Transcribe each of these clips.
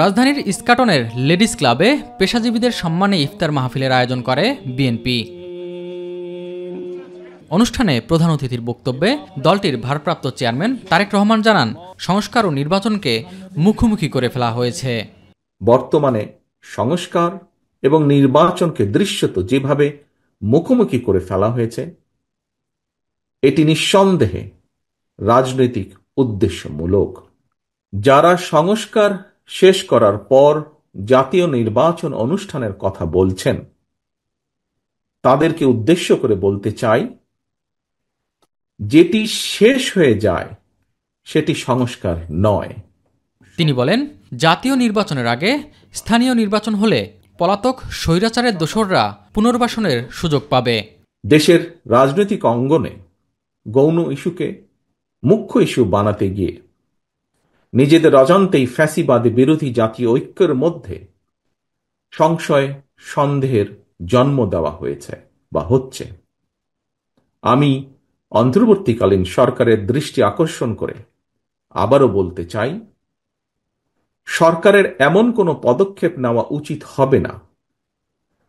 রাজধানীর ইস্কাটনের লেডিস ক্লাবে পেশাজীবীদের সম্মানে ইফতার মাহফিলের আয়োজন করে বিএনপি। অনুষ্ঠানে প্রধান অতিথির বক্তব্যে দলটির ভারপ্রাপ্ত চেয়ারম্যান তারেক রহমান জানান, সংস্কার ও নির্বাচনকে মুখোমুখি করে ফেলা হয়েছে। বর্তমানে সংস্কার এবং নির্বাচনকে দৃশ্যত যেভাবে মুখোমুখি করে ফেলা হয়েছে, এটি নিঃসন্দেহে রাজনৈতিক উদ্দেশ্যমূলক। যারা সংস্কার শেষ করার পর জাতীয় নির্বাচন অনুষ্ঠানের কথা বলছেন, তাদেরকে উদ্দেশ্য করে বলতে চাই, যেটি শেষ হয়ে যায় সেটি সংস্কার নয়। তিনি বলেন, জাতীয় নির্বাচনের আগে স্থানীয় নির্বাচন হলে পলাতক স্বৈরাচারের দোসররা পুনর্বাসনের সুযোগ পাবে। দেশের রাজনৈতিক অঙ্গনে গৌণ ইস্যুকে মুখ্য ইস্যু বানাতে গিয়ে নিজেদের অজান্তেই ফ্যাসিবাদী বিরোধী জাতীয় ঐক্যের মধ্যে সংশয় সন্দেহের জন্ম দেওয়া হয়েছে বা হচ্ছে। আমি অন্তর্বর্তীকালীন সরকারের দৃষ্টি আকর্ষণ করে আবারও বলতে চাই, সরকারের এমন কোনো পদক্ষেপ নেওয়া উচিত হবে না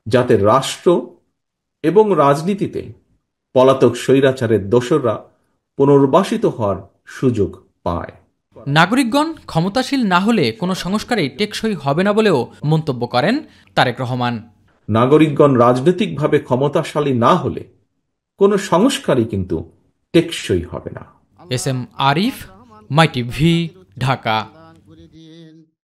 যাতে রাষ্ট্র এবং রাজনীতিতে পলাতক স্বৈরাচারের দোসররা পুনর্বাসিত হওয়ার সুযোগ পায়। নাগরিকগণ ক্ষমতাশীল না হলে কোনো সংস্কারই টেকসই হবে না বলেও মন্তব্য করেন তারেক রহমান। নাগরিকগণ রাজনৈতিকভাবে ক্ষমতাশালী না হলে কোনো সংস্কারই কিন্তু টেকসই হবে না। এস এম আরিফ, মাই টিভি, ঢাকা।